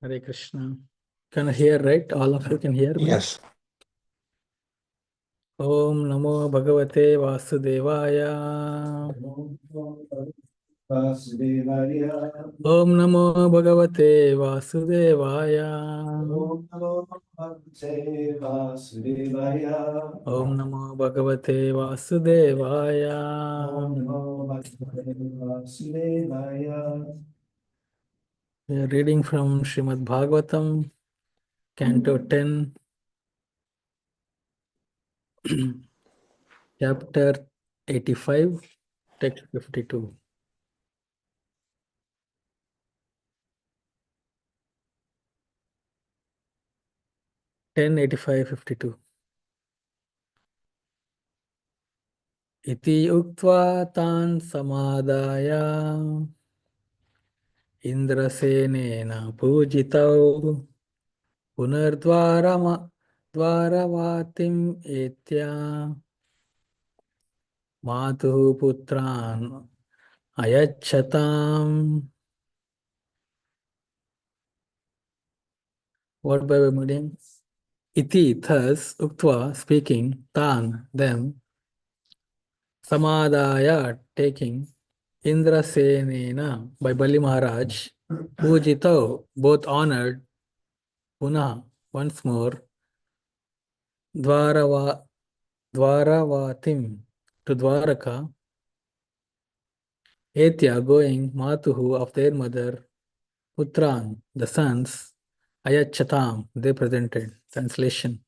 Hare Krishna. Can you hear, right? All of you can hear me? Yes. Om Namo Bhagavate Vasudevaya. Om Namo Bhagavate Vasudevaya. Om Namo Bhagavate Vasudevaya. We are reading from Srimad Bhagavatam, Canto 10, Chapter 85, Text 52. 10:85:52. Iti uktva tan samadaya Indrasenena pujitau Punardvaravatim etya Matuhu putran ayacchatam. What by medium? Iti, thus, uktva, speaking, tan, them, samadaya, taking, Indrasenena, by Bali Maharaj, pujitau, both honored, punah, once more, Dvarava, Dvaravatim, to Dwaraka, Etya, going, Matuhu, of their mother, Putran, the sons, Ayachatam, they presented. Translation.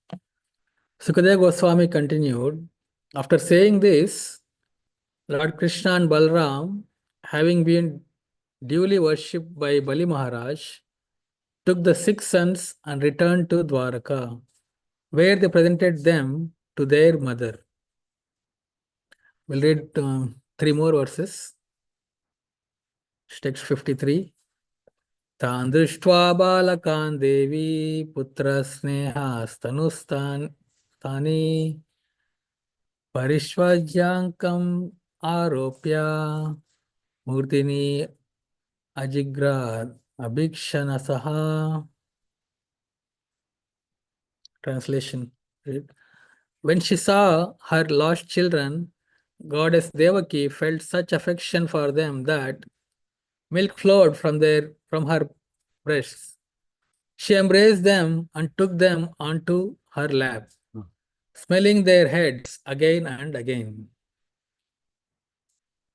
Sukadeva Goswami continued, after saying this, Lord Krishna and Balram, having been duly worshipped by Bali Maharaj, took the 6 sons and returned to Dwaraka, where they presented them to their mother. We'll read 3 more verses. Text 53. Tan drishtva balakan devi putra snehastanustan tani parishvajyankam aropya murtini ajigrad abhikshanasaha. Translation. When she saw her lost children, Goddess Devaki felt such affection for them that milk flowed from her breasts. She embraced them and took them onto her lap, smelling their heads again and again.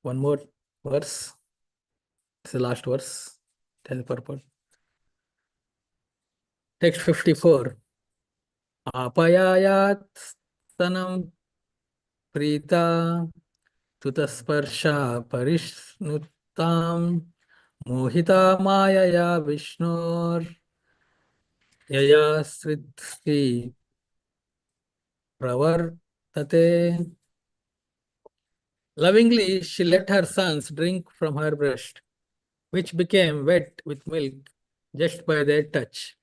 One more verse. It's the last verse. Tell the purport. Text 54. Apayayat stanam prita tutasparsha parishnutam mohita mayaya vishnor yaya sritti pravartate. Lovingly, she let her sons drink from her breast, which became wet with milk just by their touch.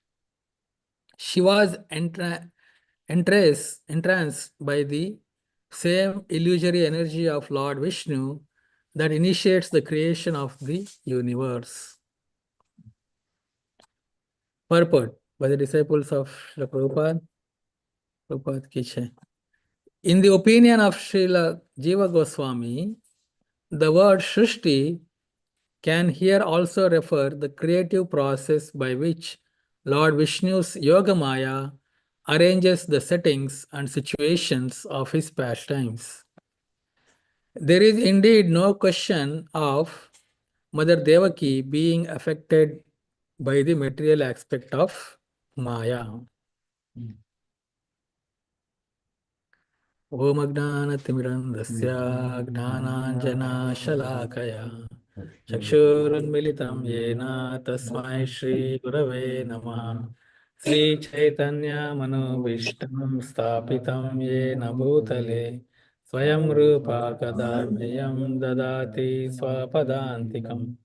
She was entranced by the same illusory energy of Lord Vishnu that initiates the creation of the universe. Purport by the disciples of Srila Prabhupada. Prabhupada ki jai. In the opinion of Srila Jiva Goswami, the word Shrishti can here also refer the creative process by which Lord Vishnu's Yogamaya arranges the settings and situations of his pastimes. There is indeed no question of Mother Devaki being affected by the material aspect of Maya. Om Ajnanatimirandasya Gnananjana Shalakaya Chakshurunmilitam Yena Tasmai Shri Gurave Namaha. Sri Chaitanya Manobishtam Stapitam Yena Bhutale Swayam Rupa Kadarmayam Dadati Swapadantikam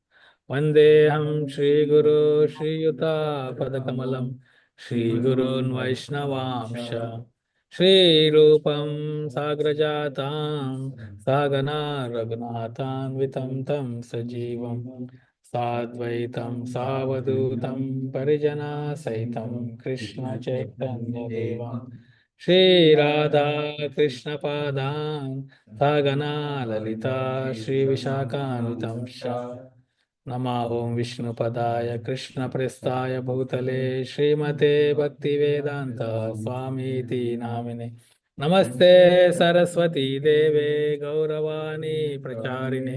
Vandeham Shri Guru Shri Yuta Padakamalam Shri Gurun Vaishnavamsha Shri Rupam Sagrajatam Sagana Raghunathan Vitam Tam Sajivam साद्वैतं सावधूतं परिजना सहितं कृष्ण चैतन्य देवं श्रीराधा कृष्ण पादान् सगना ललिता श्री विशाखान्वितं नमः ओं विष्णुपदाय कृष्णप्रेष्ठाय भूतले श्रीमते भक्तिवेदान्त स्वामीति नामिने नमस्ते सरस्वती देवे गौरवाणी प्रचारिणे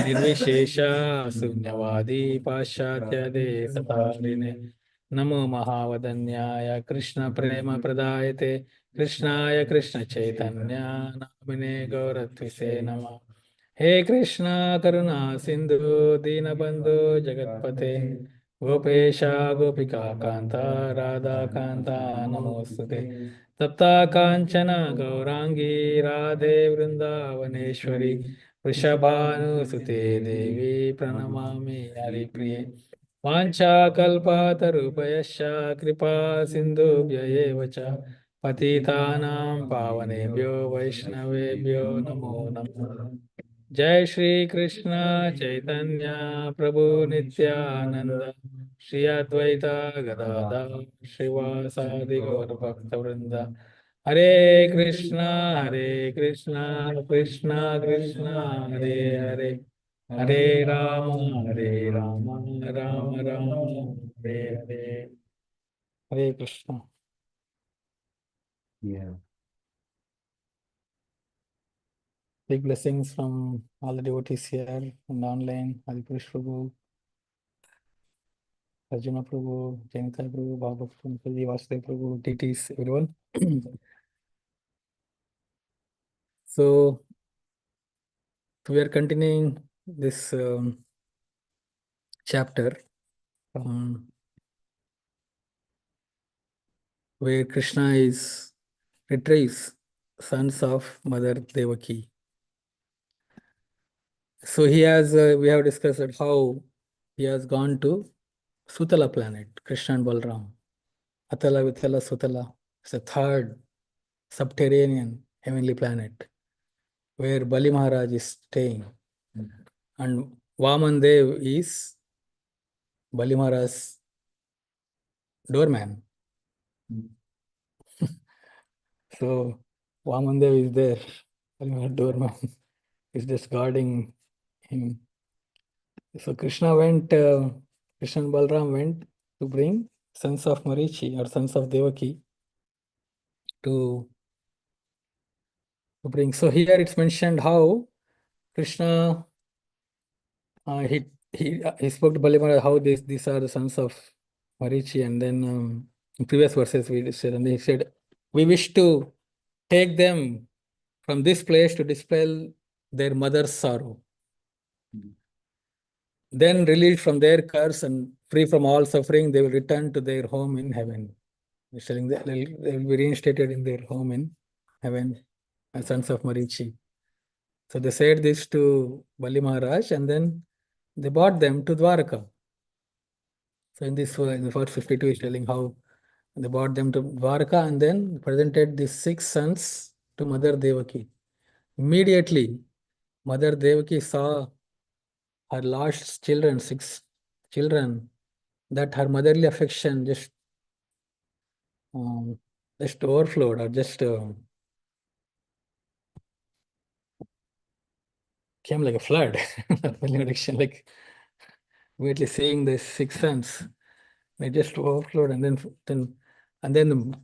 निर्विशेष शून्यवादी पाश्चात्य देशतारिणे नमो महावदन्याय कृष्ण प्रेम प्रदायते कृष्णाय कृष्ण चैतन्य नामिने गौरत्विषे नमः हे कृष्णा करुणा सिंधु दीनबंधु जगतपते गोपेश गोपिका कांता राधा कांता नमोस्तुते तप्ता कांचन गौरांगी राधे वृंदावनेश्वरी वृषभानुसुते देवी प्रणमामि हरिप्रिये वाञ्छाकल्पतरुभयश्च कृपा सिन्धुभ्य एव च पतितानां पावनेभ्यो वैष्णवेभ्यो नमो नमः जय श्री कृष्ण चैतन्य प्रभु नित्यानंद श्री अद्वैता गदाधर श्रीवासादि गौर भक्त वृंद हरे Krishna Krishna Krishna Hare Hare Hare Ram Ram Ram Hare Hare Hare Krishna big blessings from all the devotees here and online. Hare Krishna Prabhu, Arjuna Prabhu, Janita Prabhu, Bhagavatam Prabhu, Vasudev Prabhu, deities, everyone. So we are continuing this chapter where Krishna is retrieves sons of Mother Devaki. So he has we have discussed how he has gone to Sutala planet, Krishna and Balram. Atala, Vitala, Sutala. It's a third subterranean heavenly planet where Bali Maharaj is staying. And Vaman Dev is Bali Maharaj's doorman. So Vaman Dev is there. Bali Maharaj doorman is just guarding him. So Krishna and Balram went to bring sons of Marichi or sons of Devaki to bring. So here it's mentioned how Krishna he spoke to Bali Maharaj how these are the sons of Marichi, and then in previous verses we said, and he said, we wish to take them from this place to dispel their mother's sorrow. Then released from their curse and free from all suffering, they will return to their home in heaven. He's telling that they will be reinstated in their home in heaven as sons of Marichi. So they said this to Bali Maharaj, and then they brought them to Dwaraka. So in this, in the first 52 is telling how they brought them to Dwarka and then presented these 6 sons to Mother Devaki. Immediately, Mother Devaki saw her lost children, 6 children, that her motherly affection um, just overflowed or just came like a flood. Like immediately seeing the 6 sons, they just overflowed, and then the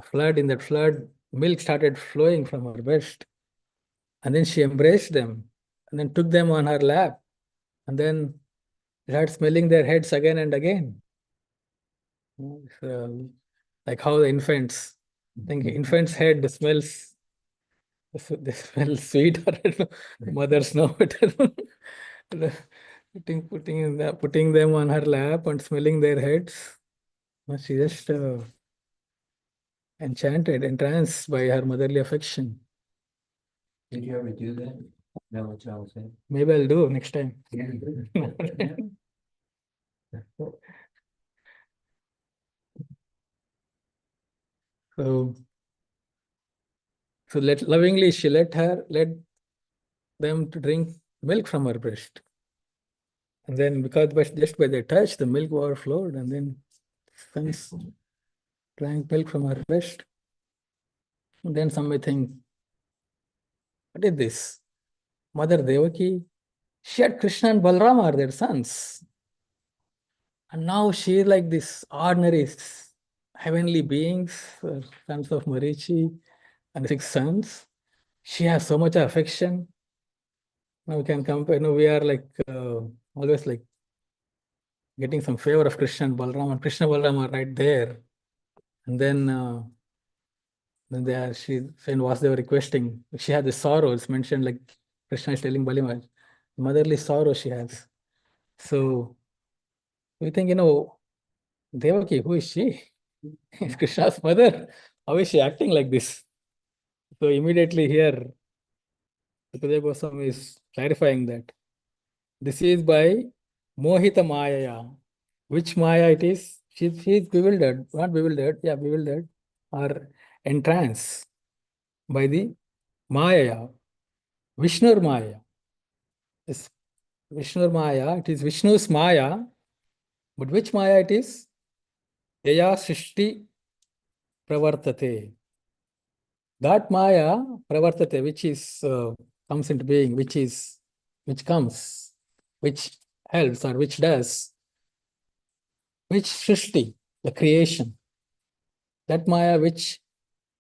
flood, in that flood, milk started flowing from her breast. And then she embraced them and then took them on her lap and then started smelling their heads again and again. So, like how the infants, I think infant's head smells, they smell sweet, or I don't know, mothers know it. Putting them on her lap and smelling their heads. She just entranced by her motherly affection. Did you ever do that? No, what y'all said. Maybe I'll do next time. So, lovingly she let them to drink milk from her breast. And then just by the touch, the milk overflowed, and then sons drank milk from her breast. And then some may think, what is this? Mother Devaki, she had Krishna and Balram are their sons. And now she is like this ordinary heavenly beings, sons of Marichi and 6 sons. She has so much affection. Now we can compare, we are like always like getting some favor of Krishna and Balram, and Krishna and Balram are right there. And then they are, when Vasudeva requesting, she had the sorrow. It's mentioned like Krishna is telling Balima, motherly sorrow she has. So we think, Devaki, who is she? Is Krishna's mother. How is she acting like this? So immediately here, Sukadeva Goswami is clarifying that this is by Mohita Maya. Which Maya it is? She is bewildered, not bewildered, bewildered, or entranced by the Maya, Vishnur Maya. This Vishnur Maya, it is Vishnu's Maya, but which Maya it is? Yaya Srishti Pravartate. That Maya Pravartate, which is comes into being, which comes, which helps or which does, which Srishti, the creation. That Maya which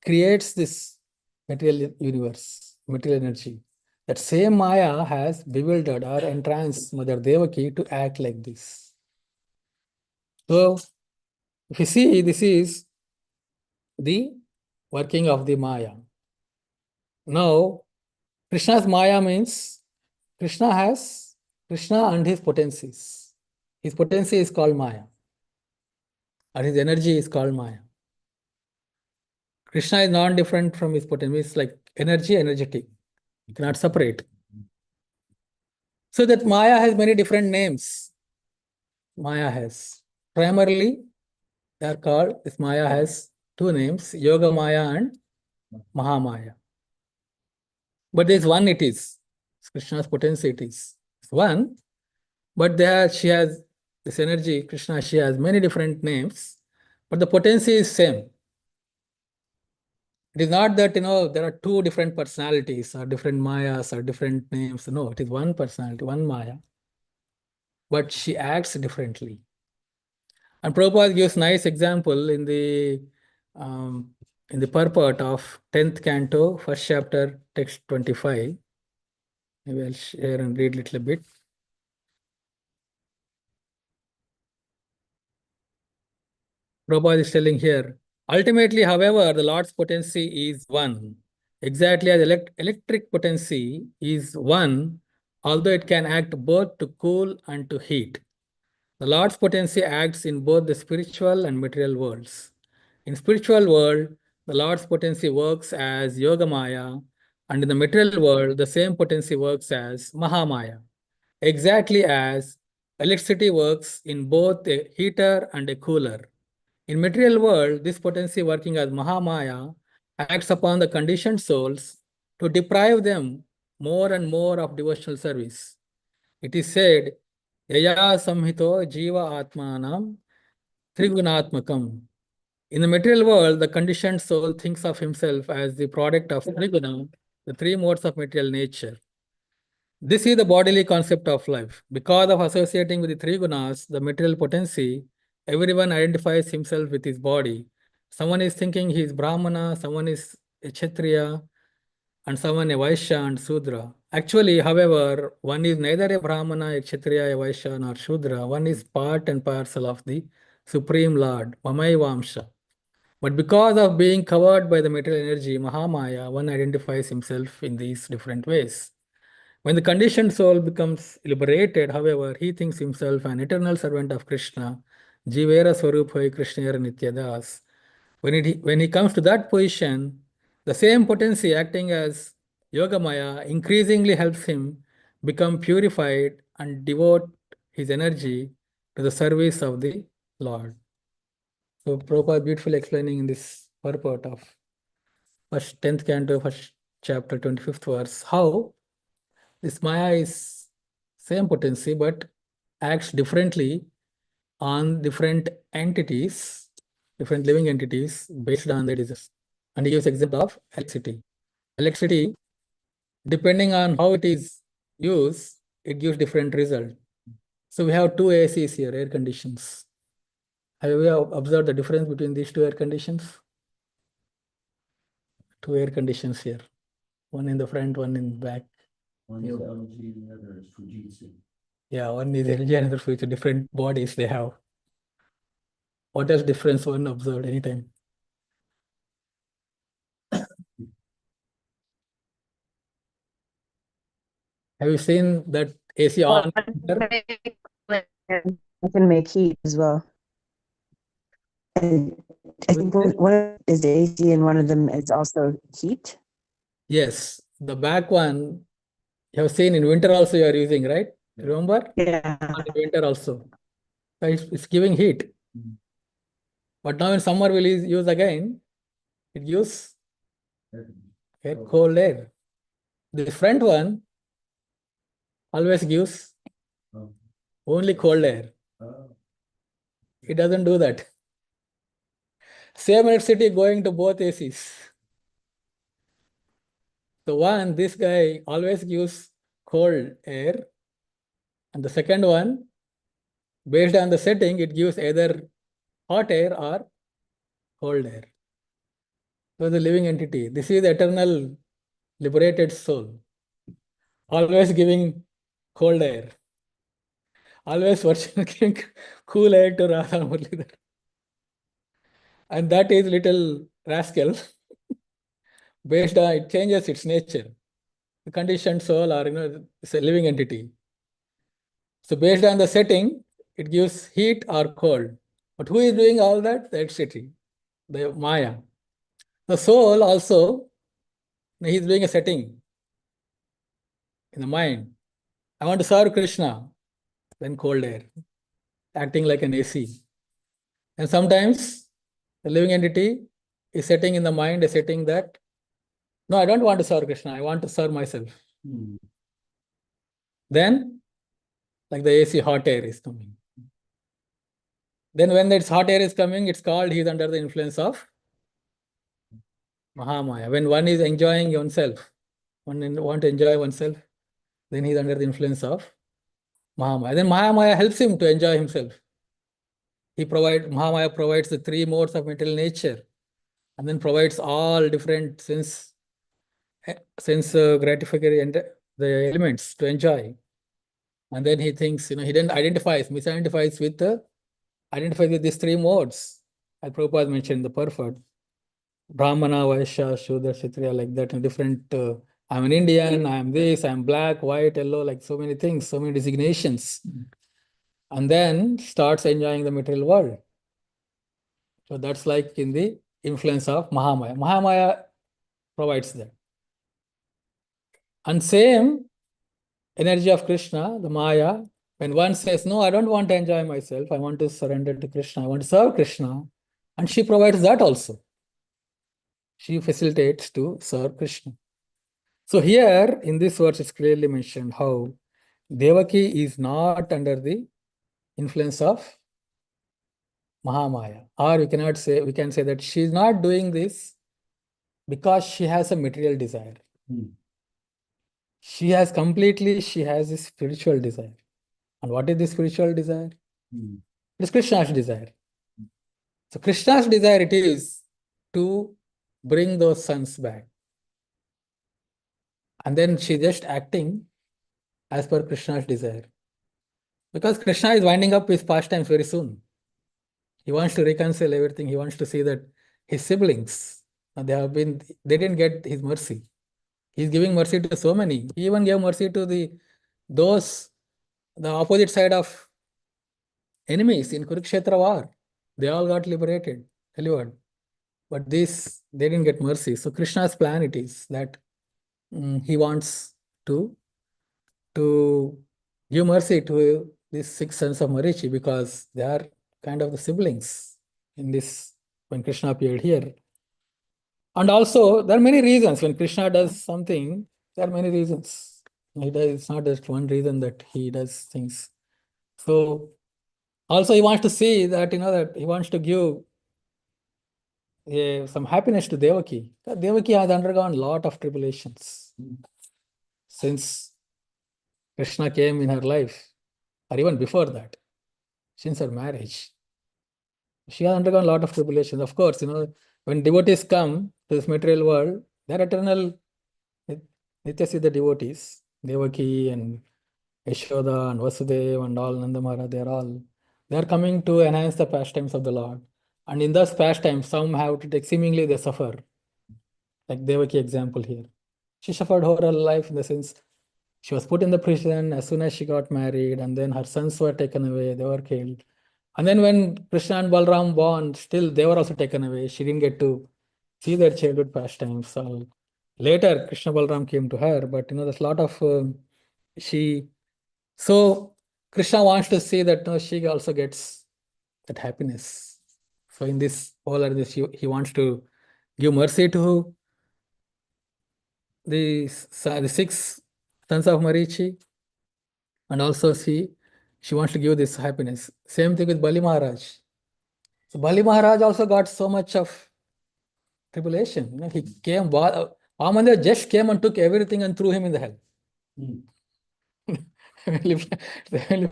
creates this material universe, material energy. That same Maya has bewildered or entranced Mother Devaki to act like this. So, if you see, this is the working of the Maya. Now, Krishna's Maya means Krishna and his potencies. His potency is called Maya, and his energy is called Maya. Krishna is not different from his potency. It's like energy, energetic. You cannot separate. So that Maya has many different names. Maya has. Primarily, they are called, this Maya has 2 names, Yoga Maya and Mahamaya. But there is one it is. Krishna's potency it is. It's one, but she has this energy, Krishna, she has many different names, but the potency is same. It is not that, there are 2 different personalities or different Mayas or different names. No, it is one personality, one Maya, but she acts differently. And Prabhupada gives nice example in the purport of 10th canto, first chapter, text 25. Maybe I'll share and read a little bit. Prabhupada is telling here, ultimately, however, the Lord's potency is one. Exactly as electric potency is one, although it can act both to cool and to heat. The Lord's potency acts in both the spiritual and material worlds. In spiritual world, the Lord's potency works as Yogamaya, and in the material world, the same potency works as Mahamaya. Exactly as electricity works in both a heater and a cooler. In material world, this potency working as Mahamaya acts upon the conditioned souls to deprive them more and more of devotional service. It is said, Yaya samhito jiva atmanam trigunatmakam. In the material world, the conditioned soul thinks of himself as the product of triguna, the 3 modes of material nature. This is the bodily concept of life. Because of associating with the 3 gunas, the material potency, everyone identifies himself with his body. Someone is thinking he is Brahmana, someone is a Kshatriya, and someone a Vaishya and Sudra. Actually, however, one is neither a Brahmana, a Kshatriya, a Vaishya, nor Shudra. One is part and parcel of the Supreme Lord, Vamsha. But because of being covered by the material energy, Mahamaya, one identifies himself in these different ways. When the conditioned soul becomes liberated, however, he thinks himself an eternal servant of Krishna, Jivera Swaruphoy Krishnayara Nityadas. When he comes to that position, the same potency acting as Yogamaya increasingly helps him become purified and devote his energy to the service of the Lord. So Prabhupada beautifully explaining in this purport of first 10th canto, first chapter, 25th verse, how this Maya is same potency, but acts differently on different entities, different living entities based on their desires. And he gives example of electricity. Electricity, depending on how it is used, it gives different result. So we have two ACs here, air conditions. Have you observed the difference between these two air conditions? Two air conditions here. One in the front, one in the back. One is LG, the other is Fujitsu. Yeah, one is LG, another Fujitsu. Different bodies they have. What is difference one observed anytime? Have you seen that AC on? I can make heat as well. And I think one is the AC and one of them is also heat. Yes, the back one you have seen in winter also you are using, right? Remember? Yeah. In winter also. So it's giving heat. But now in summer we'll use again, it gives air, cold air. The front one always gives only cold air. It doesn't do that. Same electricity going to both ACs. So one, this guy always gives cold air. And the second one, based on the setting, it gives either hot air or cold air. So the living entity, this is the eternal liberated soul, always giving cold air, always giving cool air to Radha Muralidhar. And that is little rascal, based on, it changes its nature. The conditioned soul or, it's a living entity. So based on the setting, it gives heat or cold. But who is doing all that? The electricity, the Maya. The soul also, he is doing a setting in the mind. I want to serve Krishna, then cold air, acting like an AC. And sometimes the living entity is setting in the mind, a setting that, no, I don't want to serve Krishna, I want to serve myself. Then, like the AC hot air is coming. Then when that hot air is coming, it's called he is under the influence of Mahamaya. When one is enjoying oneself, one want to enjoy oneself, then he is under the influence of Mahamaya. Then Mahamaya helps him to enjoy himself. Mahamaya provides the three modes of material nature and then provides all different sense gratifying and the elements to enjoy. And then he thinks, he then misidentifies with these three modes. As Prabhupada mentioned in the Purport, Brahmana, Vaishya, Shudra, Kshatriya, like that, in different, I'm an Indian, I'm this, I'm black, white, yellow, like so many things, so many designations. And then starts enjoying the material world. So that's like in the influence of Mahamaya. Mahamaya provides that. And same energy of Krishna, the Maya, when one says, no, I don't want to enjoy myself, I want to surrender to Krishna, I want to serve Krishna, and she provides that also. She facilitates to serve Krishna. So here in this verse it's clearly mentioned how Devaki is not under the influence of Mahamaya. Or we can say that she is not doing this because she has a material desire. She has a spiritual desire. And what is the spiritual desire? It is Krishna's desire. So Krishna's desire it is to bring those sons back. And then she just acting as per Krishna's desire. Because Krishna is winding up his pastimes very soon. He wants to reconcile everything. He wants to see that his siblings, they didn't get his mercy. He's giving mercy to so many. He even gave mercy to the opposite side of enemies in Kurukshetra war. They all got delivered. But they didn't get mercy. So Krishna's plan it is that he wants to give mercy to these 6 sons of Marichi because they are kind of the siblings in this when Krishna appeared here. And also there are many reasons when Krishna does something, there are many reasons. It's not just one reason that he does things. So also he wants to see that, that he wants to give some happiness to Devaki. Devaki has undergone a lot of tribulations since Krishna came in her life, or even before that, since her marriage. She has undergone a lot of tribulations. Of course, when devotees come to this material world, they're eternal Nityasiddha devotees. Devaki and Yashoda and Vasudeva and all Nanda Maharaj, they're coming to enhance the pastimes of the Lord. And in those pastimes, some have to take, seemingly they suffer. Like Devaki example here. She suffered her life in the sense she was put in the prison as soon as she got married, and then her sons were taken away, they were killed. And then when Krishna and Balram born, still they were also taken away. She didn't get to see their childhood pastimes. So later, Krishna Balram came to her, but there's a lot of she. So Krishna wants to see that she also gets that happiness. So in this whole he wants to give mercy to the 6 sons of Marichi, and also she wants to give this happiness. Same thing with Bali Maharaj. So Bali Maharaj also got so much of tribulation. He came, Amanda just came and took everything and threw him in the hell.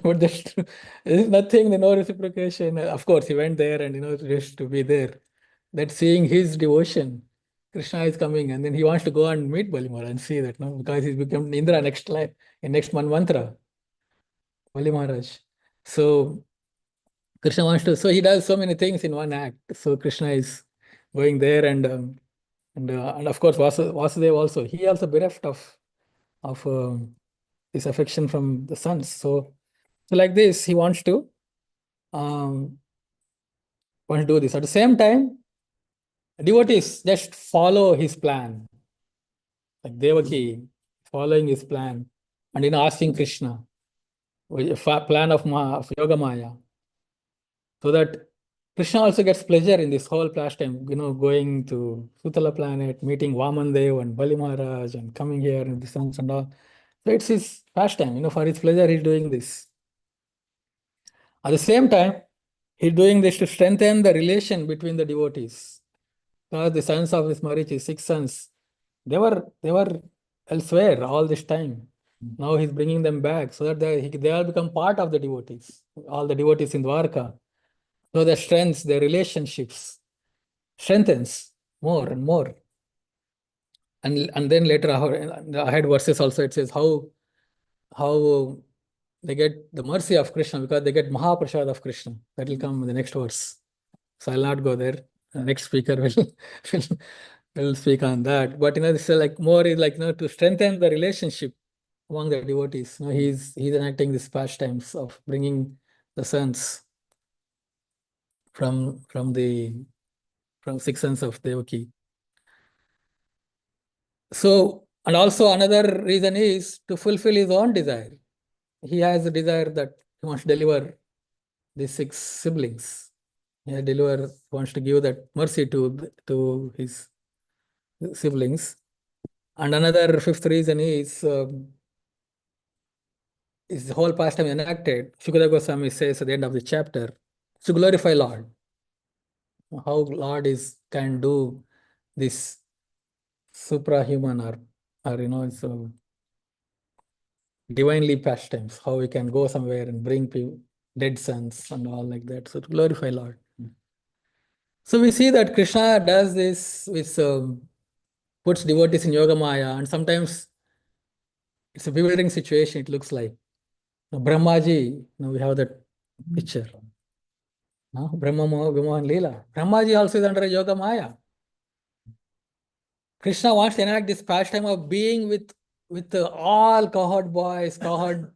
But that's true. There's nothing, no reciprocation. Of course, he went there and just to be there. That seeing his devotion, Krishna is coming, and then he wants to go and meet Bali Maharaj and see that, because he's become Indra next life, in next mantra, Bali Maharaj. So Krishna wants to, so he does so many things in one act. So Krishna is going there, and of course Vasudeva also. He also bereft of this affection from the sons. So like this, he wants to do this. At the same time, devotees just follow his plan. Like Devaki following his plan and asking Krishna, plan of Yoga Maya, so that Krishna also gets pleasure in this whole pastime, going to Sutala planet, meeting Vamandev and Bali Maharaj, and coming here in the sons and all. So it's his pastime, for his pleasure, he's doing this. At the same time, he's doing this to strengthen the relation between the devotees. Because the sons of this Marichi, 6 sons, they were elsewhere all this time. Now he's bringing them back so that they all become part of the devotees, all the devotees in Dwarka. So their strengths, their relationships strengthens more and more. And then later ahead verses also it says how they get the mercy of Krishna because they get Mahaprasad of Krishna. That will come in the next verse. So I'll not go there. The next speaker will speak on that. But this is like more is like to strengthen the relationship among the devotees. He's enacting these pastimes of bringing the sons from 6 sons of Devaki. So, and also another reason is to fulfill his own desire. He has a desire that he wants to deliver these 6 siblings. He wants to give that mercy to his siblings. And another 5th reason is the whole pastime enacted. Shukadeva Goswami says at the end of the chapter, to glorify Lord. How Lord can do this suprahuman or so divinely pastimes, how we can go somewhere and bring people, dead sons and all like that. So to glorify Lord. So we see that Krishna does this with puts devotees in Yoga Maya, and sometimes it's a bewildering situation, it looks like. Brahmaji, we have that picture. Brahma Vimohan Leela. Brahmaji also is under Yoga Maya. Krishna wants to enact this pastime of being with all cowherd boys, cowherd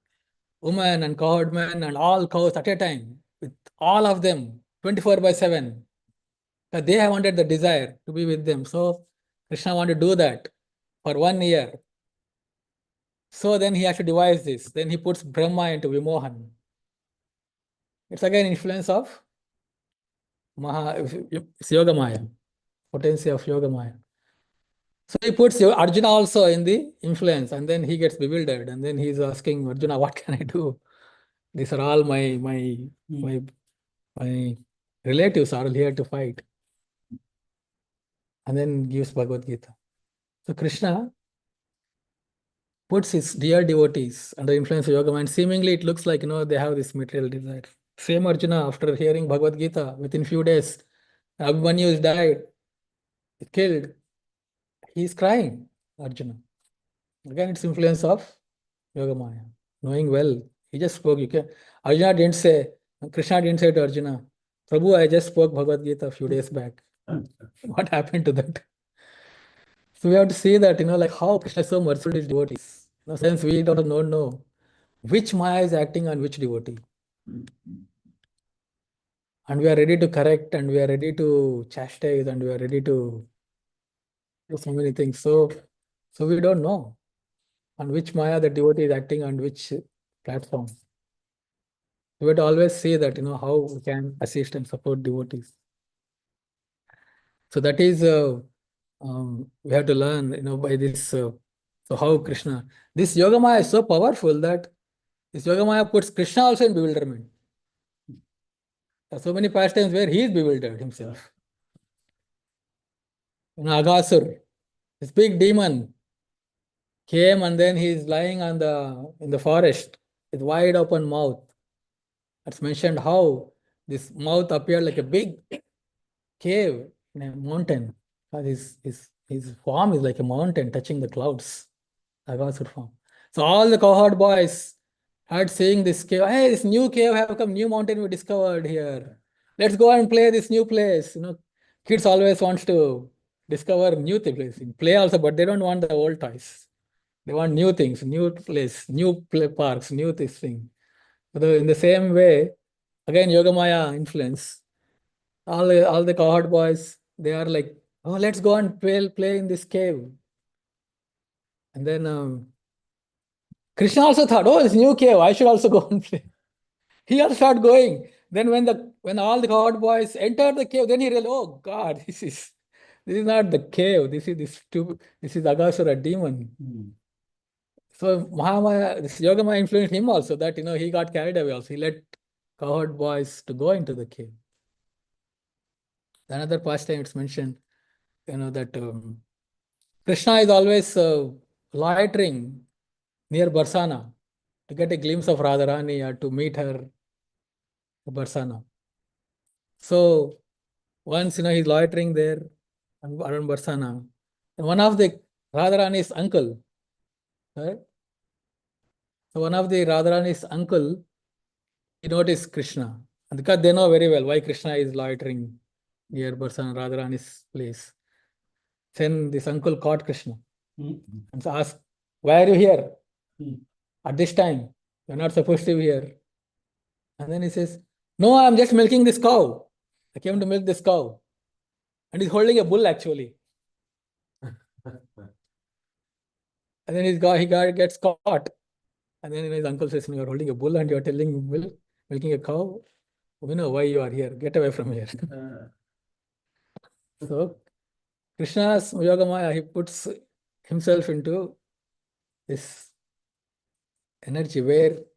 women, and cowherd men, and all cows at a time, with all of them, 24/7. They have wanted the desire to be with them. So Krishna wanted to do that for 1 year. So then he has to devise this. Then he puts Brahma into Vimohan. It's again influence of it's Yoga Maya, potency of Yoga Maya. So he puts Arjuna also in the influence, and then he gets bewildered, and then he's asking Arjuna, what can I do? These are all my relatives are all here to fight. And then gives Bhagavad Gita. So Krishna puts his dear devotees under influence of yoga mind. Seemingly it looks like, they have this material desire. Same Arjuna, after hearing Bhagavad Gita, within few days, Abhimanyu is died, killed. He is crying, Arjuna. Again, it's influence of yoga maya. Knowing well, he just spoke. Arjuna didn't say, Krishna didn't say to Arjuna, Prabhu, I just spoke Bhagavad Gita a few days back. What happened to that? So we have to see that, like how Krishna is so merciful to his devotees. Since we don't know which Maya is acting on which devotee. And we are ready to correct, and we are ready to chastise, and we are ready to do so many things. So we don't know on which Maya the devotee is acting on which platform. We have to always see that, how we can assist and support devotees. So that is, we have to learn, by this. So how Krishna, this Yoga Maya is so powerful that this Yoga Maya puts Krishna also in bewilderment. There are so many pastimes where he is bewildered himself. Aghasur, this big demon, came and then he is lying in the forest with wide open mouth. It's mentioned how this mouth appeared like a big cave in a mountain. His form is like a mountain touching the clouds. Aghasur form. So all the cohort boys had seeing this cave. Hey, this new cave have come, new mountain we discovered here. Let's go and play this new place. Kids always wants to discover new things, play also, but they don't want the old toys. They want new things, new place, new play parks, new this thing. So in the same way, again, Yogamaya influence. All the cohort boys, they are like, oh, let's go and play in this cave. And then Krishna also thought, oh, this new cave, I should also go and play. He also started going. Then when all the cohort boys entered the cave, then he realized, oh God, this is not the cave. This is Aghasura demon. So Mahamaya, this Yogamaya influenced him also, that he got carried away also. He let cohort boys to go into the cave. Another pastime it's mentioned, that Krishna is always loitering near Barsana to get a glimpse of Radharani or to meet her Barsana. So once he's loitering there around Barsana, and one of the Radharani's uncle, right? So one of the Radharani's uncle, he noticed Krishna, and because they know very well why Krishna is loitering near Barsana, Radharani's place. Then this uncle caught Krishna and so asked, why are you here at this time? You're not supposed to be here. And then he says, no, I'm just milking this cow. I came to milk this cow. And he's holding a bull actually. And then he gets caught. And then his uncle says, you're holding a bull and you're telling milking a cow. We know why you are here. Get away from here. So Krishna's Yogamaya, he puts himself into this energy where it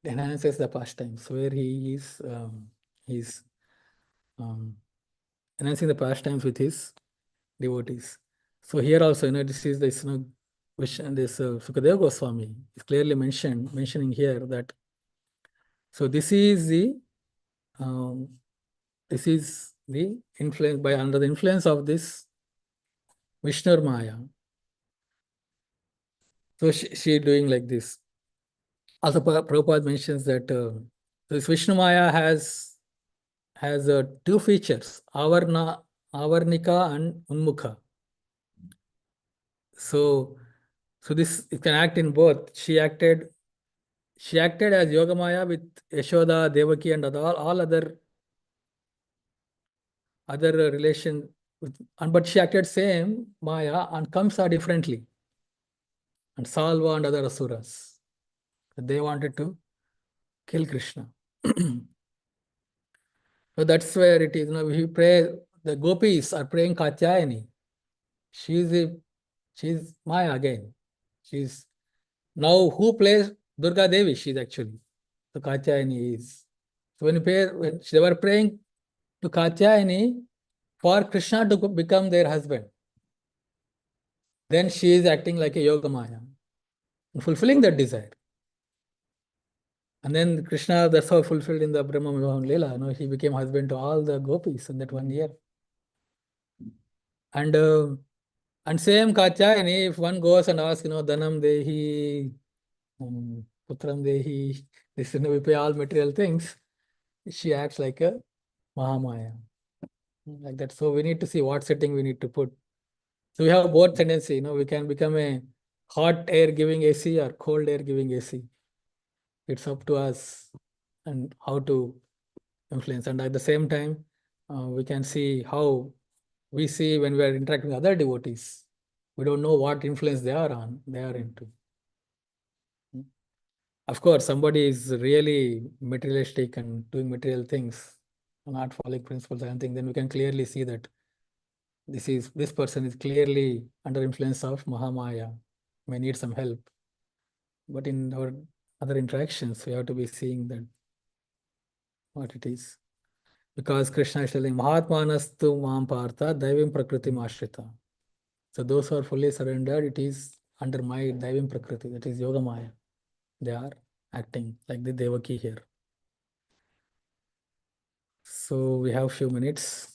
enhances the pastimes, where he is enhancing the pastimes with his devotees. So here also, this is this, this Sukadeva Goswami is clearly mentioning here that. So this is the influence under the influence of this Vishnu Maya. So she doing like this. Also, Prabhupada mentions that this Vishnu Maya has two features: Avarnika and Unmukha. So this, it can act in both. She acted as Yogamaya with Yashoda, Devaki, and all other relation, but she acted same Maya and Kamsa differently, and Salva and other asuras. They wanted to kill Krishna. So that's where it is. We pray. The gopis are praying Katyayani. She's Maya again. She's now who plays Durga Devi. She's actually the Katyayani is. So when they were praying to Katyayani for Krishna to become their husband, then she is acting like a Yogamaya, fulfilling that desire. And then Krishna, that's how fulfilled in the Brahma Vivahan Leela. He became husband to all the gopis in that 1 year. And same Katyayani, if one goes and asks, Dhanam Dehi, Putram Dehi, this, we pay all material things, she acts like a Mahamaya. Like that. So we need to see what setting we need to put. So we have both tendency, we can become a hot air giving AC or cold air giving AC. It's up to us and how to influence. And at the same time, we can see how we see when we are interacting with other devotees. We don't know what influence they are into. Of course, somebody is really materialistic and doing material things, not following principles or anything, then we can clearly see that this person is clearly under influence of Mahamaya, may need some help. But in our other interactions, we have to be seeing that what it is. Because Krishna is telling Mahatmanastu Mam Partha Daivim Prakriti Mashrita. So those who are fully surrendered, it is under my Daivim Prakriti, that is Yoga Maya. They are acting like the Devaki here. So we have few minutes.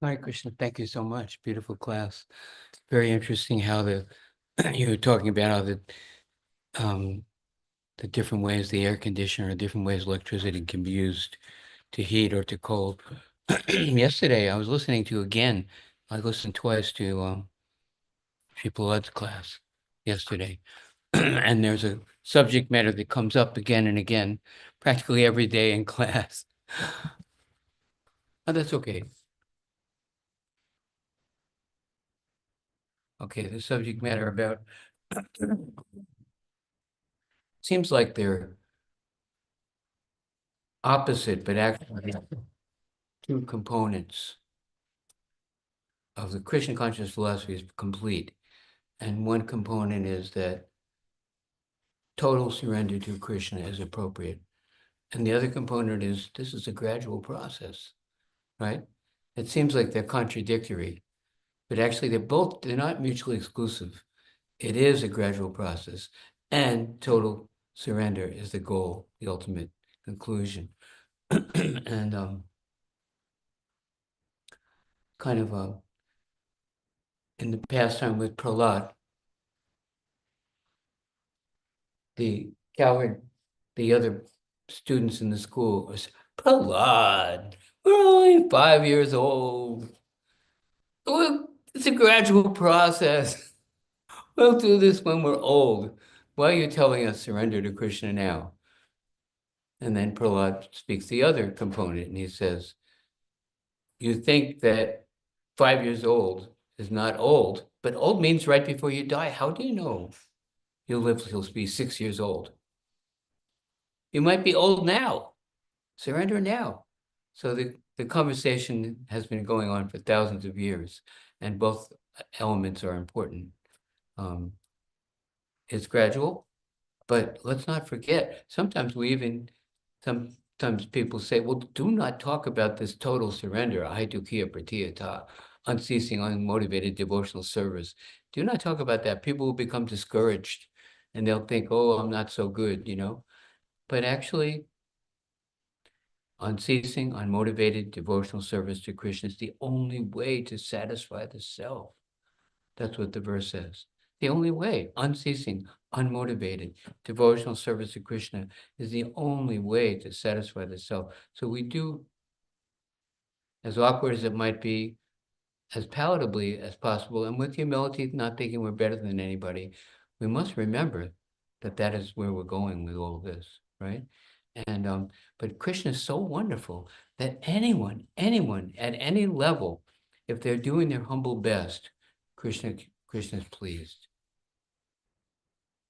Hare Krishna, thank you so much. Beautiful class. Very interesting how you were talking about how the different ways the air conditioner, different ways electricity can be used to heat or to cold. Yesterday, I was listening to again. I listened twice to Shippalad's class yesterday, and there's a subject matter that comes up again and again, practically every day in class. Oh, that's okay. Okay, the subject matter about seems like they're opposite, but actually two components of the Christian consciousness philosophy is complete. And one component is that total surrender to Krishna is appropriate. And the other component is this is a gradual process, right? It seems like they're contradictory, but actually they're not mutually exclusive. It is a gradual process, and total surrender is the goal, the ultimate conclusion. And kind of in the past time with Prahlad, the coward, the other students in the school was, Prahlad, we're only 5 years old. It's a gradual process. We'll do this when we're old. Why are you telling us surrender to Krishna now? And then Prahlad speaks the other component, and he says, you think that 5 years old is not old, but old means right before you die. How do you know he'll be 6 years old? You might be old now. Surrender now. So the conversation has been going on for thousands of years, and both elements are important. It's gradual, but let's not forget, sometimes people say, well, do not talk about this total surrender, ahaitukya pratiyata, unceasing, unmotivated devotional service. Do not talk about that. People will become discouraged and they'll think, oh, I'm not so good, But actually, unceasing, unmotivated devotional service to Krishna is the only way to satisfy the self. That's what the verse says. The only way, unceasing, unmotivated devotional service to Krishna is the only way to satisfy the self. So we do, as awkward as it might be, as palatably as possible, and with humility, not thinking we're better than anybody, we must remember that that is where we're going with all this, right? And but Krishna is so wonderful that anyone at any level, if they're doing their humble best, Krishna is pleased.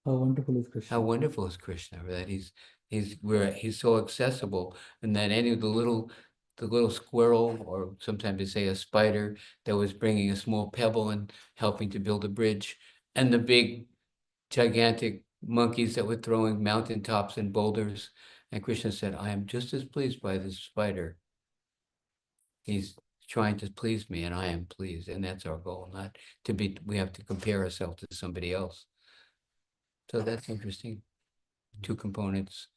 How wonderful is Krishna? How wonderful is Krishna, that he's so accessible, and that any of the little the little squirrel, or sometimes they say a spider, that was bringing a small pebble and helping to build a bridge, and the big gigantic monkeys that were throwing mountaintops and boulders. And Krishna said, I am just as pleased by this spider. He's trying to please me, and I am pleased. And that's our goal, not to be, we have to compare ourselves to somebody else. So that's interesting. Two components,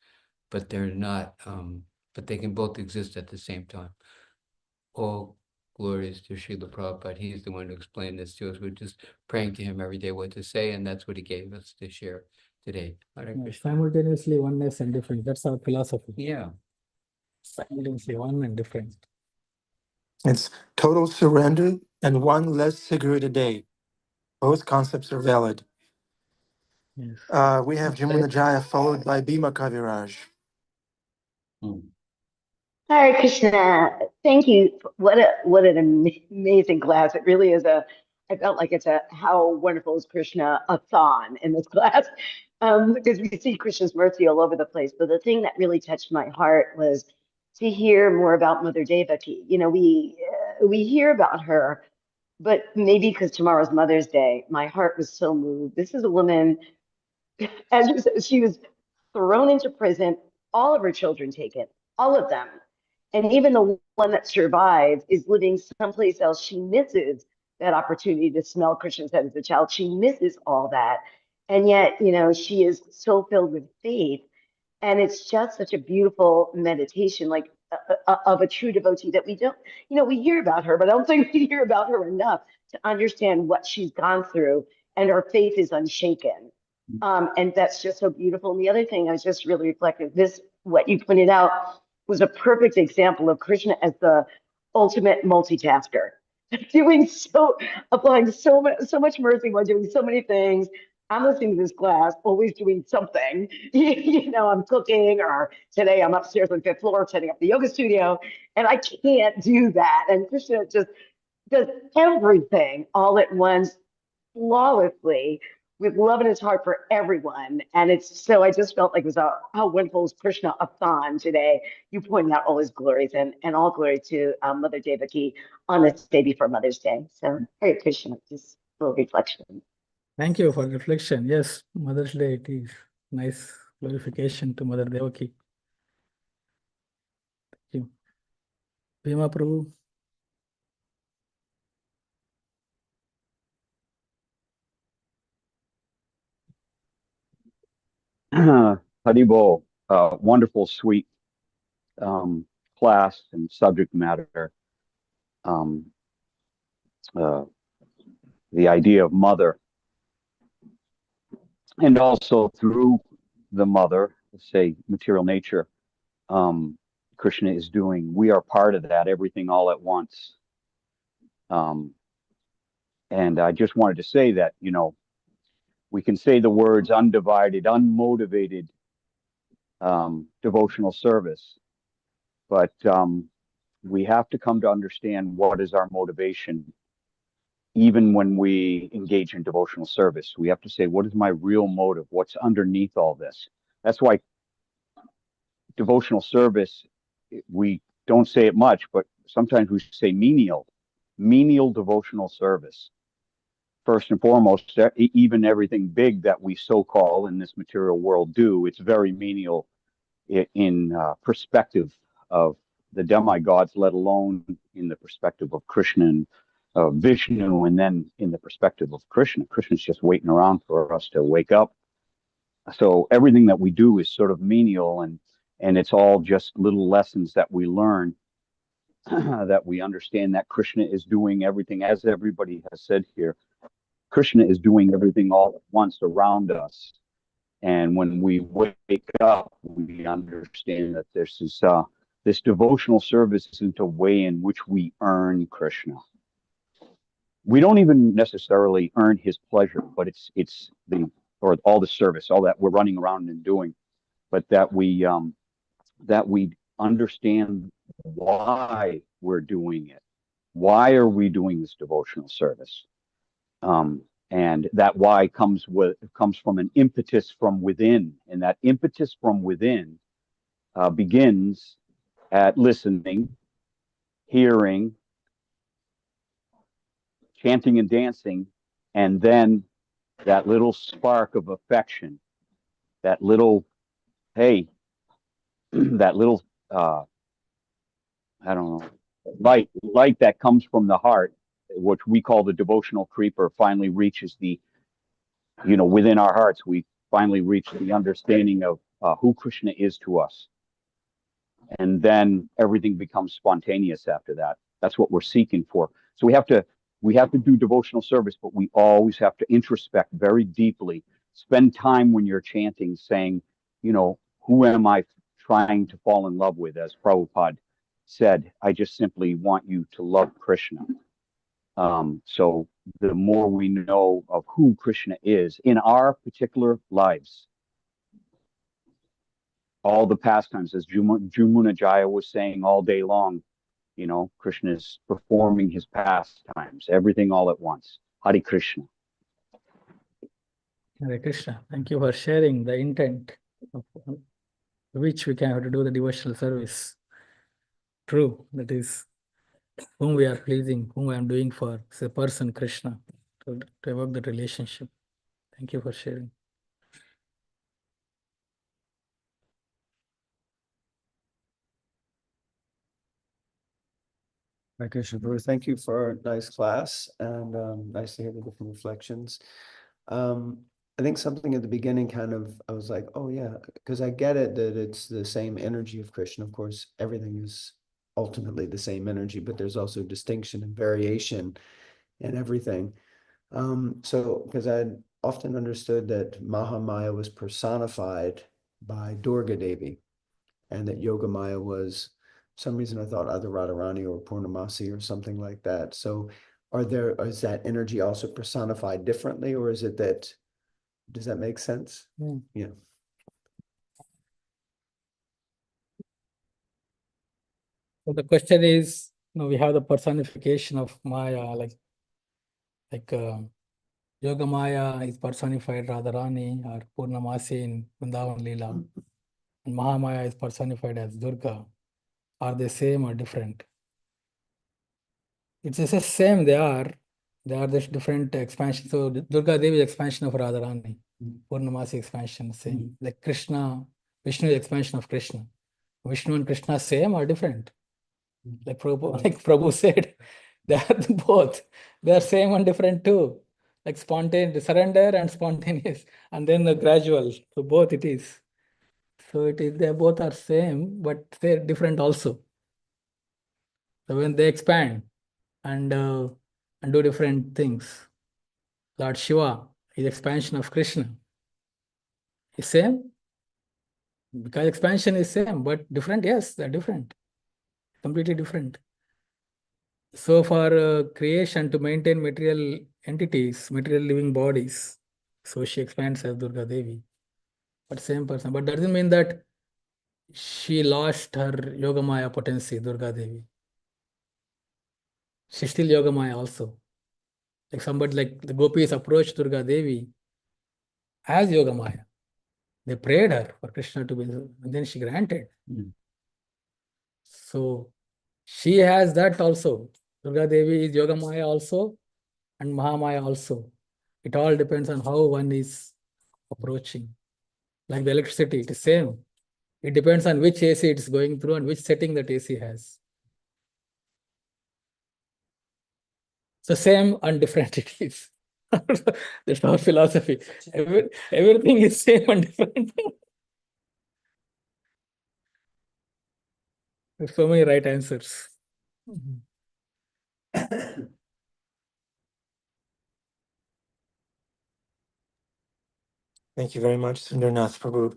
but they're not, but they can both exist at the same time. All glories to Srila Prabhupada. He's the one who explained this to us. We're just praying to him every day what to say, and that's what he gave us to share today. Hare Krishna. Simultaneously oneness and difference. That's our philosophy. Yeah. Simultaneously one and different. It's total surrender and one less cigarette a day. Both concepts are valid. Yes. We have Jamuna Jaya followed by Bhima Kaviraj. Hare Krishna. Thank you. What an amazing class. It really is I felt like it's a how wonderful is Krishna a thon in this class. Because we see Krishna's mercy all over the place. But the thing that really touched my heart was to hear more about Mother Devaki. You know, we hear about her, but maybe because tomorrow's Mother's Day, my heart was so moved. This is a woman, as you said, she was thrown into prison, all of her children taken, all of them. And even the one that survived is living someplace else. She misses that opportunity to smell Krishna's head as a child. She misses all that. And yet, you know, she is so filled with faith. And it's just such a beautiful meditation, like of a true devotee that we don't, you know, we hear about her, but I don't think we hear about her enough to understand what she's gone through. And her faith is unshaken. And that's just so beautiful. And the other thing I was just really reflective, this, what you pointed out, was a perfect example of Krishna as the ultimate multitasker, applying so much mercy while doing so many things. I'm listening to this class, always doing something. You know, I'm cooking, or today I'm upstairs on the 5th floor setting up the yoga studio, and I can't do that. And Krishna just does everything all at once, flawlessly, with love in his heart for everyone. And it's so, I just felt like it was how wonderful is Krishna Athan today. You pointed out all his glories, and all glory to Mother Devaki on this day before Mother's Day. So, Hare Krishna, just a little reflection. Thank you for reflection. Yes, Mother's Day, it is nice glorification to Mother Devaki. Thank you. Bhima Prabhu. Haribol, wonderful, sweet class and subject matter. The idea of mother, and also through the mother, say material nature, Krishna is doing. We are part of that, everything all at once. And I just wanted to say that, you know, we can say the words undivided, unmotivated devotional service, but we have to come to understand what is our motivation. Even when we engage in devotional service, we have to say, what is my real motive? What's underneath all this? That's why devotional service, we don't say it much, but sometimes we say menial devotional service. First and foremost, even everything big that we so-call in this material world do, it's very menial in perspective of the demigods, let alone in the perspective of Krishna and Vishnu, and then in the perspective of Krishna. Krishna's just waiting around for us to wake up. So everything that we do is sort of menial, and it's all just little lessons that we learn, that we understand that Krishna is doing everything, as everybody has said here. Krishna is doing everything all at once around us. And when we wake up, we understand that this devotional service isn't a way in which we earn Krishna. We don't even necessarily earn his pleasure, but it's all the service, all that we're running around and doing, but that we understand why we're doing it. Why are we doing this devotional service? And that why comes from an impetus from within, and that impetus from within begins at listening, hearing, chanting and dancing, and then that little spark of affection, that little, hey, that little, I don't know, light that comes from the heart, which we call the devotional creeper, finally reaches the, within our hearts, we finally reach the understanding of who Krishna is to us. And then everything becomes spontaneous after that. That's what we're seeking for. So we have to do devotional service, but we always have to introspect very deeply. Spend time when you're chanting, saying, who am I trying to fall in love with? As Prabhupada said, I just simply want you to love Krishna. So the more we know of who Krishna is in our particular lives, all the pastimes, as Jumuna Jaya was saying all day long, Krishna is performing his pastimes, everything all at once. Hare Krishna. Hare Krishna. Thank you for sharing the intent of which we can have to do the devotional service. True, that is whom we are pleasing, whom I am doing for, it's a person, Krishna, to evoke that relationship. Thank you for sharing. Hare Krishna, Prabhu. Thank you for a nice class, and nice to hear the different reflections. I think something at the beginning I was like, oh yeah, because I get it that it's the same energy of Krishna. Of course, everything is ultimately the same energy, but there's also distinction and variation in everything. So because I had often understood that Mahamaya was personified by Durga Devi, and that Yoga Maya was, for some reason I thought either Radharani or Purnamasi or something like that. So is that energy also personified differently, or is it that, does that make sense? Yeah. So the question is, we have the personification of Maya, like Yoga Maya is personified Radharani or Purnamasi in Vrindavan Leela, and Mahamaya is personified as Durga. Are they same or different? It's just the same, they are just different expansion. So Durga Devi expansion of Radharani, Purnamasi expansion, same. Like Krishna, Vishnu expansion of Krishna. Vishnu and Krishna same or different? Like Prabhu said, they are both. They are same and different too. Like spontaneous, surrender and spontaneous, and then the gradual. So both it is. So they both are same, but they're different also. So when they expand and do different things, Lord Shiva is expansion of Krishna. Is same? Because expansion is same, but different, yes, they're different. Completely different. So for creation to maintain material entities, material living bodies, so she expands as Durga Devi, but same person. But that doesn't mean that she lost her Yogamaya potency, Durga Devi. She's still Yogamaya also. Like somebody like the gopis approached Durga Devi as Yogamaya. They prayed her for Krishna to be, and then she granted. So she has that also. Durga Devi is Yogamaya also and Mahamaya also. It all depends on how one is approaching. Like the electricity, it is same. It depends on which AC it is going through and which setting that AC has. So same and different it is. That's our philosophy. Everything is same and different. There's so many right answers. Thank you very much, Sundarnath Prabhu.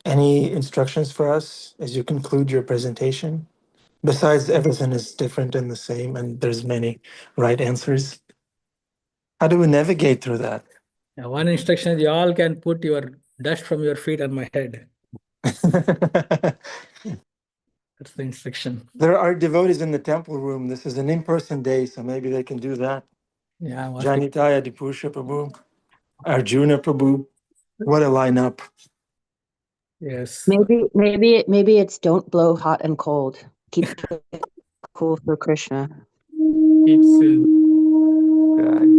Any instructions for us as you conclude your presentation? Besides, everything is different and the same, and there's many right answers. How do we navigate through that? Now, one instruction is you all can put your dust from your feet on my head. That's the instruction. There are devotees in the temple room. This is an in-person day, so maybe they can do that. Yeah, I'm asking. Janitaya Dipusha Prabhu, Arjuna Prabhu. What a lineup. Yes. Maybe it's don't blow hot and cold. Keep it Cool for Krishna. It's God.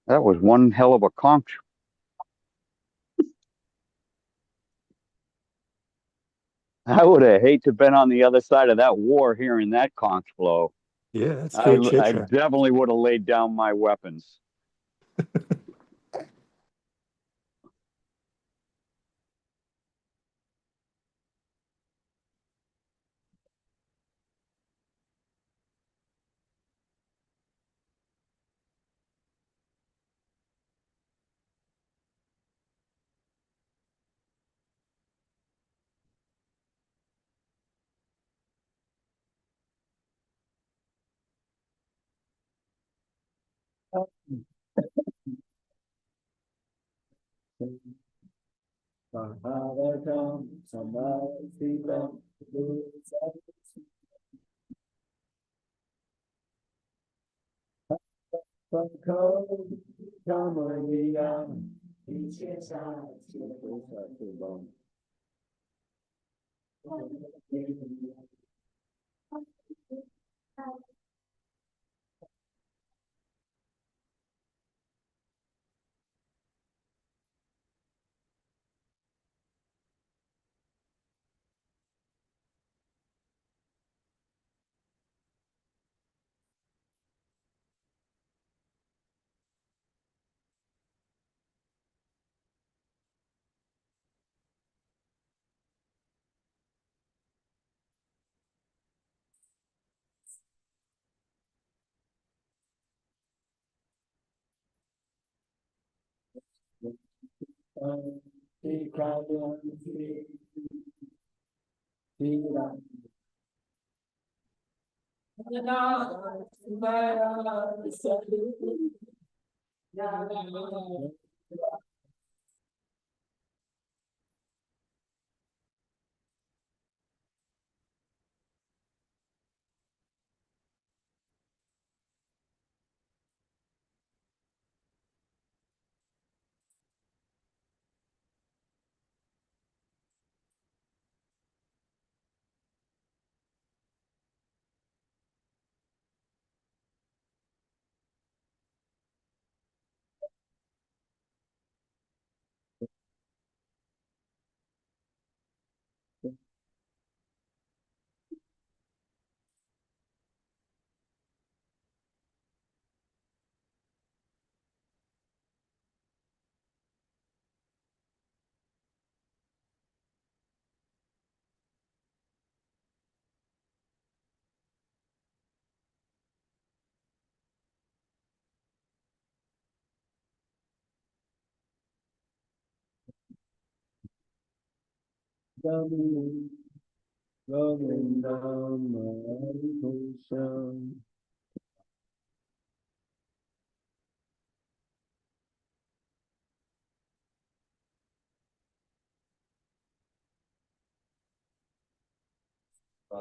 That was one hell of a conch. I would have hate to been on the other side of that war hearing that conch flow. Yeah, that's I true Chitra. definitely would have laid down my weapons.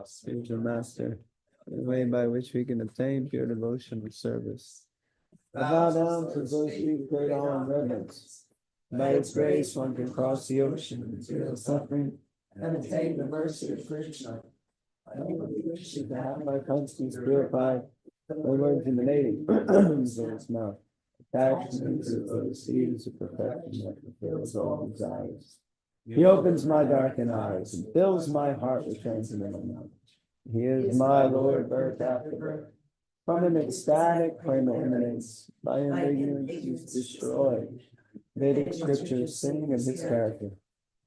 Spiritual Master, the way by which we can obtain pure devotion and service. I bow down to those who great awe and reverence. By its grace, one can cross the ocean of material suffering and attain the mercy of Krishna. I only wish to have my conscience purified by words emanating from his mouth. Attachment to those seeds of perfection that fulfills all desires. He opens my darkened eyes and fills my heart with transcendental knowledge. He is my Lord, birth after birth. From an ecstatic flame emanates, by him ignorance is destroyed. Vedic scriptures sing of his character.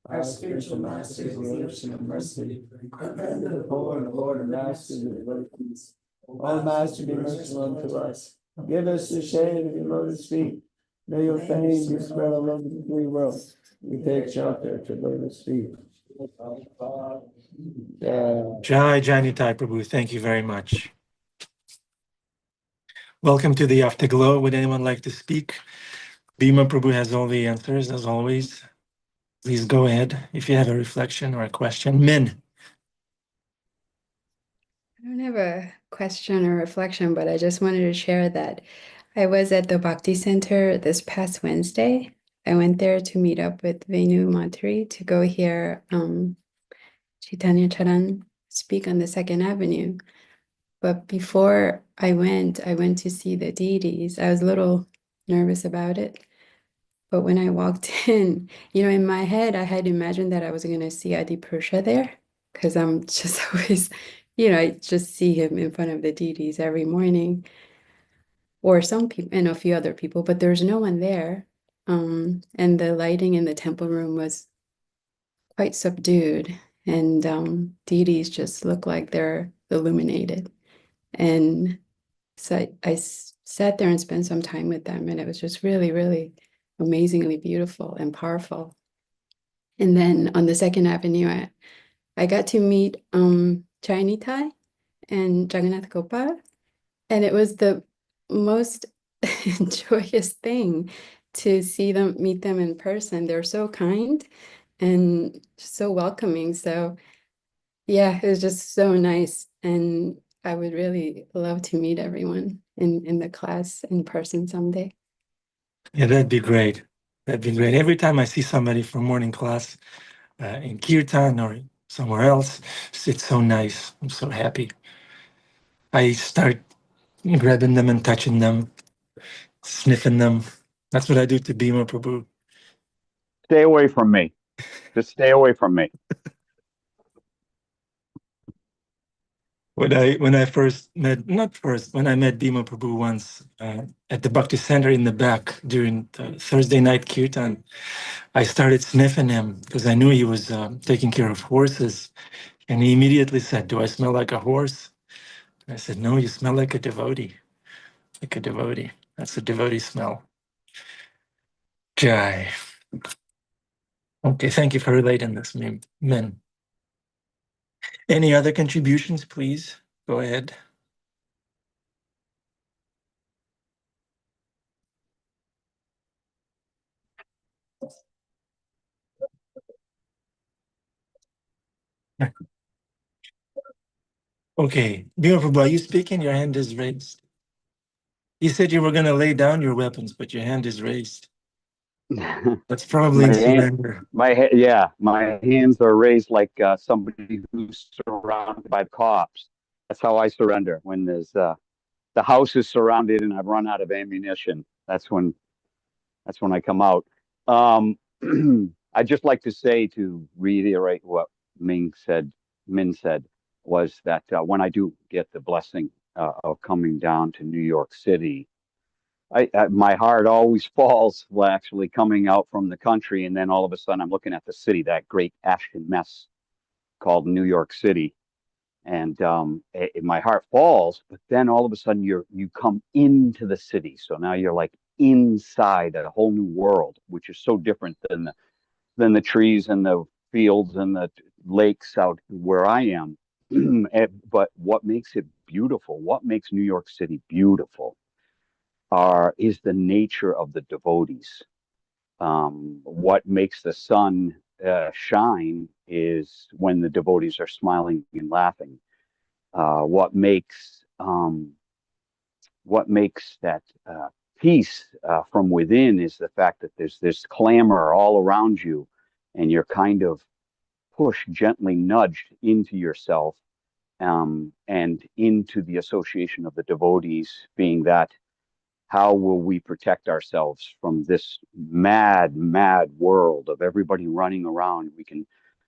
Our spiritual master is the ocean of mercy. The poor and the Lord and master of the devotees. O Master, be merciful unto us. Give us the shade of your lotus feet. May your fame be spread all over the three worlds. We take shelter at your lotus feet. Jai Janitai Prabhu, thank you very much. Welcome to the Afterglow. Would anyone like to speak? Bhima Prabhu has all the answers, as always. Please go ahead if you have a reflection or a question. Min. I don't have a question or reflection, but I just wanted to share that I was at the Bhakti Center this past Wednesday. I went there to meet up with Venu Mantri to go hear Chaitanya Charan speak on the Second Avenue. But before I went to see the deities. I was a little nervous about it. But when I walked in, in my head, I had imagined that I was going to see Adi Purusha there because I'm just always, I just see him in front of the deities every morning, or some people and a few other people, but there's no one there. And the lighting in the temple room was quite subdued, and deities just look like they're illuminated. And so I sat there and spent some time with them, and it was just really, really amazingly beautiful and powerful. And then on the Second Avenue, I got to meet Chainitai and Jagannath Gopal, and it was the most joyous thing to meet them in person. They're so kind and so welcoming. So yeah, it was just so nice. And I would really love to meet everyone in the class in person someday. Yeah, that'd be great. That'd be great. Every time I see somebody from morning class in Kirtan or somewhere else, it's so nice. I'm so happy. I start grabbing them and touching them, sniffing them. That's what I do to Bhima Prabhu. Stay away from me. Just stay away from me. When I when I met Bhima Prabhu once at the Bhakti Center in the back during the Thursday night kirtan, I started sniffing him because I knew he was taking care of horses, and he immediately said, "Do I smell like a horse?" And I said, "No, you smell like a devotee, like a devotee. That's a devotee smell." Jai. Okay, thank you for relating this, Min. Any other contributions, please? Go ahead. Okay, Bhima Prabhu, are you speaking? Your hand is raised. You said you were going to lay down your weapons, but your hand is raised. That's probably in surrender. My hands are raised like somebody who's surrounded by cops. That's how I surrender when there's the house is surrounded and I've run out of ammunition. That's when I come out. I'd just like to say, to reiterate what Min said, was that when I do get the blessing of coming down to New York City, my heart always falls actually coming out from the country, and then all of a sudden I'm looking at the city, that great ashen mess called New York City, and my heart falls. But then all of a sudden you come into the city, so now you're like inside a whole new world, which is so different than the trees and the fields and the lakes out where I am. But what makes it beautiful, what makes New York City beautiful, is the nature of the devotees. What makes the sun shine is when the devotees are smiling and laughing. What makes that peace from within is the fact that there's this clamor all around you, and you're kind of pushed, gently nudged into yourself, and into the association of the devotees, being that how will we protect ourselves from this mad, mad world of everybody running around? We can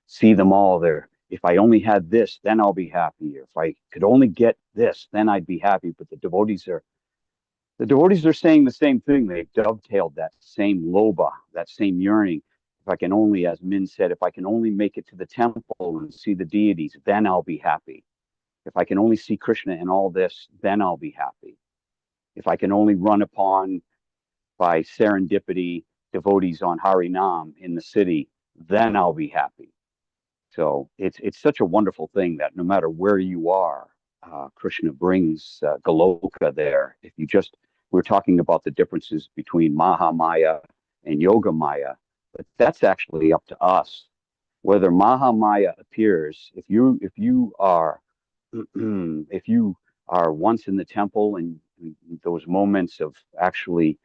see them all there. If I only had this, then I'll be happy. If I could only get this, then I'd be happy. But the devotees are saying the same thing. They've dovetailed that same loba, that same yearning. If I can only, as Min said, if I can only make it to the temple and see the deities, then I'll be happy. If I can only see Krishna and all this, then I'll be happy. if I can only run upon by serendipity devotees on Harinam in the city, then I'll be happy. So it's such a wonderful thing that no matter where you are, Krishna brings Goloka there. If you just, we're talking about the differences between Mahamaya and Yoga Maya, but that's actually up to us. Whether Mahamaya appears, if you are if you are once in the temple and those moments of actually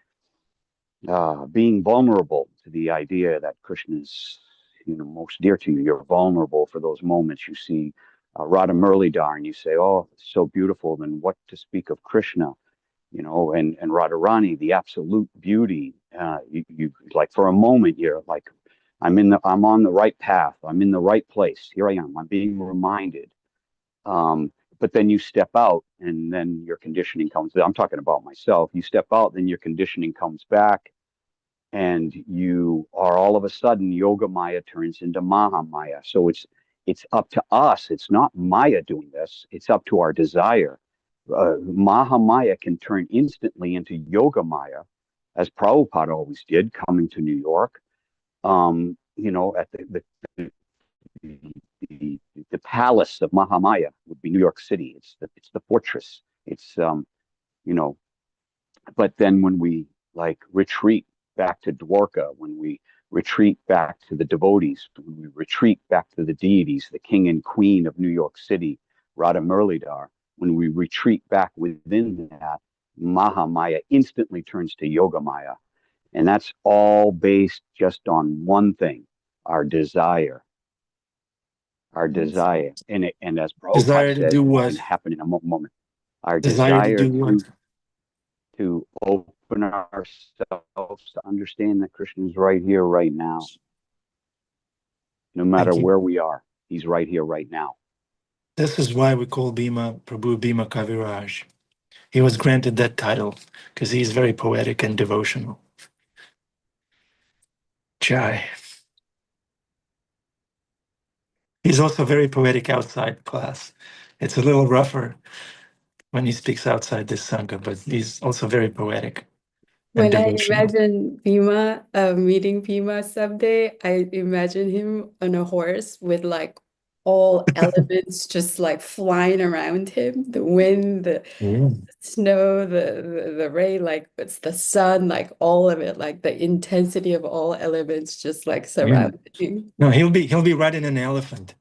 being vulnerable to the idea that Krishna is, most dear to you. You're vulnerable for those moments. You see Radha Murlidhar and you say, "Oh, it's so beautiful." Then what to speak of Krishna, and Radharani, the absolute beauty. You like for a moment you're like, I'm on the right path. I'm in the right place. Here I am. I'm being reminded. But then you step out and then your conditioning comes. I'm talking about myself. You step out, then your conditioning comes back, and you are all of a sudden Yoga Maya turns into Mahamaya. So it's up to us. It's not Maya doing this. It's up to our desire. Mahamaya can turn instantly into Yoga Maya, as Prabhupada always did, coming to New York. At the palace of Mahamaya would be New York City. It's the fortress. It's But then when we like retreat back to Dwarka, when we retreat back to the devotees, when we retreat back to the deities, the king and queen of New York City, Radha Murlidhar, when we retreat back within that, Mahamaya instantly turns to Yoga Maya. And that's all based just on one thing, our desire. Our desire. And as Desire Prabhupada to said, do it what? can happen in a moment. Our Desire to desire do what? to open ourselves to understand that Krishna is right here, right now. No matter Thank you. where we are, he's right here, right now. This is why we call Bhima Prabhu Bhima Kaviraj. He was granted that title because he's very poetic and devotional. Jai. He's also very poetic outside class. It's a little rougher when he speaks outside this Sangha, but he's also very poetic and When I devotional. imagine Bhima, meeting Bhima someday, I imagine him on a horse with like all elements just like flying around him. The wind, the Yeah. snow, the rain, like it's the sun, like all of it, like the intensity of all elements just like Yeah. surrounding him. No, he'll be riding an elephant.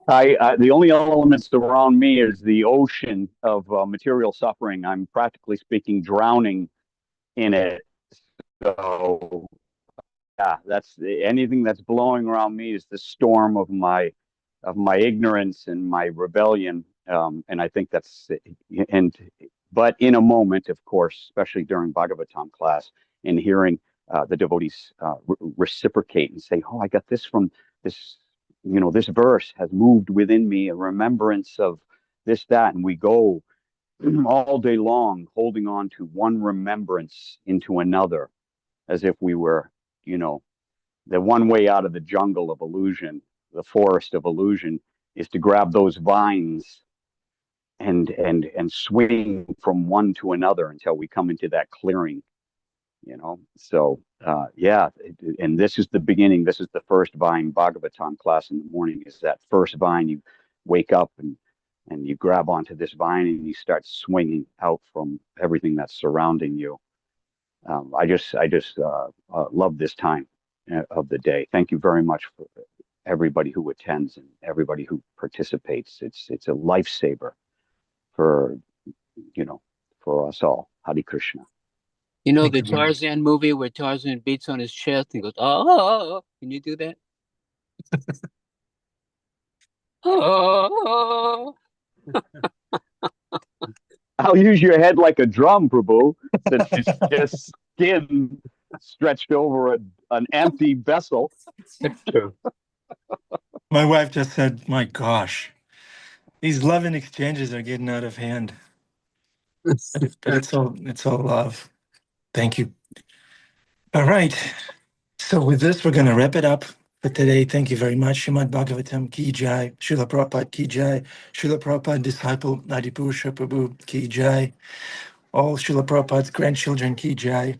The only elements around me is the ocean of material suffering. I'm practically speaking drowning in it. So yeah, that's anything that's blowing around me is the storm of my ignorance and my rebellion. And I think and but in a moment, of course, especially during Bhagavatam class, and hearing the devotees reciprocate and say, "Oh, I got this from this. This verse has moved within me a remembrance of this, that," and we go all day long holding on to one remembrance into another, as if we were, the one way out of the jungle of illusion, the forest of illusion, is to grab those vines and swing from one to another until we come into that clearing. So yeah, and this is the beginning. This is the first vine. Bhagavatam class in the morning is that first vine. You wake up and you grab onto this vine and you start swinging out from everything that's surrounding you. I just love this time of the day. Thank you very much for everybody who attends and everybody who participates. It's a lifesaver for for us all. Hare Krishna. The Thank you very much. Tarzan movie where Tarzan beats on his chest and goes, "Oh!" Can you do that? Oh! I'll use your head like a drum, Prabhu, since it's just skin stretched over an empty vessel. That's true. My wife just said, "My gosh, these loving exchanges are getting out of hand." But it's all love. Thank you. All right. So with this, we're going to wrap it up. for today. Thank you very much. Srimad Bhagavatam Ki Jai, Srila Prabhupada Ki Jai, Srila Prabhupada disciple Adipurusha Prabhu Ki Jai, all Srila Prabhupada's grandchildren Ki Jai.